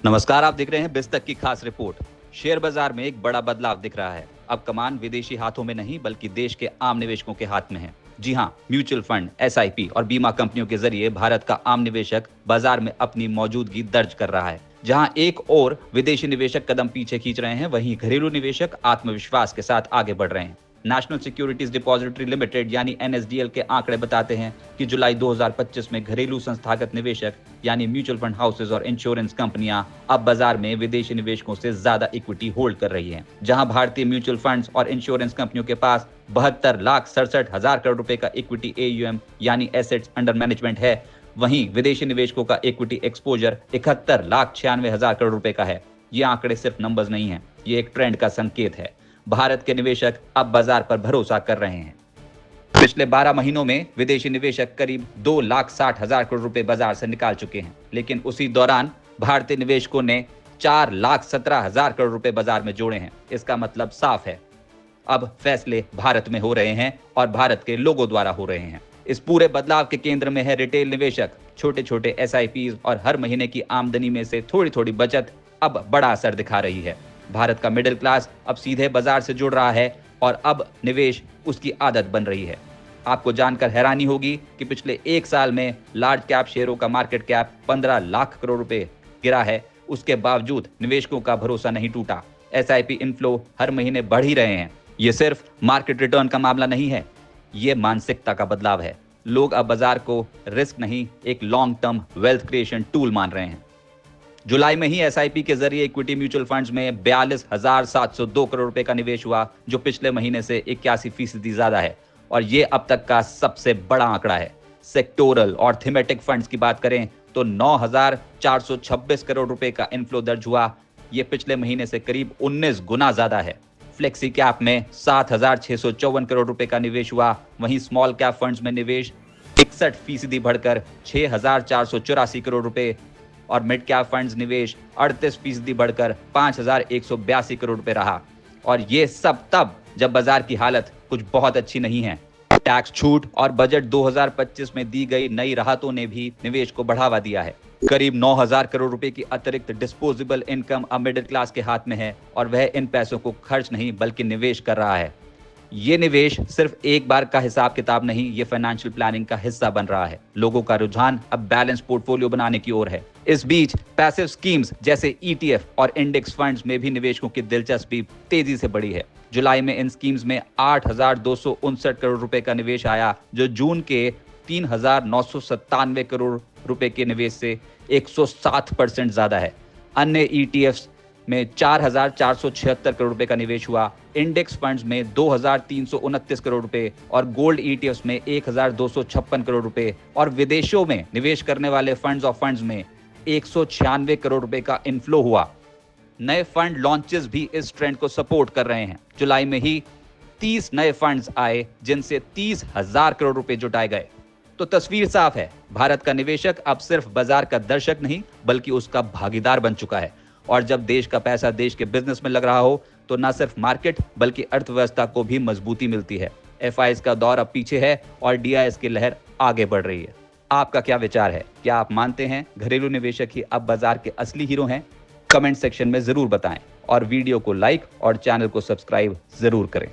नमस्कार, आप देख रहे हैं बिस्तक की खास रिपोर्ट। शेयर बाजार में एक बड़ा बदलाव दिख रहा है। अब कमान विदेशी हाथों में नहीं बल्कि देश के आम निवेशकों के हाथ में है। जी हां, म्यूचुअल फंड, एसआईपी और बीमा कंपनियों के जरिए भारत का आम निवेशक बाजार में अपनी मौजूदगी दर्ज कर रहा है। जहां एक और विदेशी निवेशक कदम पीछे खींच रहे हैं, वहीं घरेलू निवेशक आत्मविश्वास के साथ आगे बढ़ रहे हैं। नेशनल सिक्योरिटीज डिपॉजिटरी लिमिटेड यानी एनएसडीएल के आंकड़े बताते हैं कि जुलाई 2025 में घरेलू संस्थागत निवेशक यानी म्यूचुअल फंड हाउसेज और इंश्योरेंस कंपनियां अब बाजार में विदेशी निवेशकों से ज्यादा इक्विटी होल्ड कर रही हैं। जहां भारतीय म्यूचुअल फंड्स और इंश्योरेंस कंपनियों के पास 72,67,000 करोड़ रुपए का इक्विटी एयूएम यानी एसेट्स अंडर मैनेजमेंट है, वहीं विदेशी निवेशकों का इक्विटी एक्सपोजर 71,96,000 करोड़ रुपए का है। ये आंकड़े सिर्फ नंबर्स नहीं है, ये एक ट्रेंड का संकेत है। भारत के निवेशक अब बाजार पर भरोसा कर रहे हैं। पिछले 12 महीनों में विदेशी निवेशक करीब 2,60,000 करोड़ रुपए बाजार से निकाल चुके हैं, लेकिन उसी दौरान भारतीय निवेशकों ने 4,17,000 करोड़ रुपए बाजार में जोड़े हैं। इसका मतलब साफ है, अब फैसले भारत में हो रहे हैं और भारत के लोगों द्वारा हो रहे हैं। इस पूरे बदलाव के केंद्र में है रिटेल निवेशक। छोटे छोटे एसआईपीज और हर महीने की आमदनी में से थोड़ी थोड़ी बचत अब बड़ा असर दिखा रही है। भारत का मिडिल क्लास अब सीधे बाजार से जुड़ रहा है और अब निवेश उसकी आदत बन रही है। आपको जानकर हैरानी होगी कि पिछले एक साल में लार्ज कैप शेयरों का मार्केट कैप 15 लाख करोड़ रुपए गिरा है। उसके बावजूद निवेशकों का भरोसा नहीं टूटा। एसआईपी इनफ्लो हर महीने बढ़ ही रहे हैं। ये सिर्फ मार्केट रिटर्न का मामला नहीं है, ये मानसिकता का बदलाव है। लोग अब बाजार को रिस्क नहीं, एक long term wealth creation tool मान रहे हैं। जुलाई में ही एसआईपी के जरिए इक्विटी म्यूचुअल फंड्स में 42,702 करोड़ रुपए का निवेश हुआ, जो पिछले महीने से 81% ज्यादा है और ये अब तक का सबसे बड़ा आंकड़ा है। सेक्टोरल और थीमेटिक फंड्स की बात करें तो 9,426 करोड़ रुपए का इनफ्लो दर्ज हुआ। ये पिछले महीने से करीब 19 गुना ज्यादा है। फ्लेक्सी कैप में 7,654 करोड़ रुपए का निवेश हुआ। वहीं स्मॉल कैप फंड्स में निवेश 61% बढ़कर 6,484 करोड़ रुपए और मिड कैप फंड्स निवेश 38% बढ़कर 5,182 करोड़ रुपए रहा। और ये सब तब जब बाजार की हालत कुछ बहुत अच्छी नहीं है। टैक्स छूट और बजट 2025 में दी गई नई राहतों ने भी निवेश को बढ़ावा दिया है। करीब 9,000 करोड़ रुपए की अतिरिक्त डिस्पोजेबल इनकम अब मिडिल क्लास के हाथ में है और वह इन पैसों को खर्च नहीं बल्कि निवेश कर रहा है। ये निवेश सिर्फ एक बार का हिसाब किताब नहीं, ये फाइनेंशियल प्लानिंग का हिस्सा बन रहा है। लोगों का रुझान अब बैलेंस पोर्टफोलियो बनाने की ओर है। इस बीच पैसिव स्कीम्स जैसे ईटीएफ और इंडेक्स फंड्स में भी निवेशकों की दिलचस्पी तेजी से बढ़ी है। जुलाई में इन स्कीम्स में 8,259 करोड़ रुपए का निवेश आया, जो जून के 3,997 करोड़ रुपए के निवेश से 107% ज्यादा है। अन्य ईटीएफ्स में 4,476 करोड़ रुपए का निवेश हुआ। इंडेक्स फंड्स में 2,329 करोड़ रुपए और गोल्ड ईटीएफ्स में 1,256 करोड़ रुपए और विदेशों में निवेश करने वाले फंड्स ऑफ फंड्स में 196 करोड़ रुपए का इनफ्लो हुआ। नए फंड लॉन्चेस भी इस ट्रेंड को सपोर्ट कर रहे हैं। जुलाई में ही 30 नए फंड्स आए, जिनसे 30,000 करोड़ रुपए जुटाए गए। तो तस्वीर साफ है, भारत का निवेशक अब सिर्फ बाजार का दर्शक नहीं बल्कि उसका भागीदार बन चुका है। और जब देश का पैसा देश के बिजनेस में लग रहा हो तो न सिर्फ मार्केट बल्कि अर्थव्यवस्था को भी मजबूती मिलती है। एफआईएस का दौर अब पीछे है और डीआईएस की लहर आगे बढ़ रही है। आपका क्या विचार है? क्या आप मानते हैं घरेलू निवेशक ही अब बाजार के असली हीरो हैं? कमेंट सेक्शन में जरूर बताएं और वीडियो को लाइक और चैनल को सब्सक्राइब जरूर करें।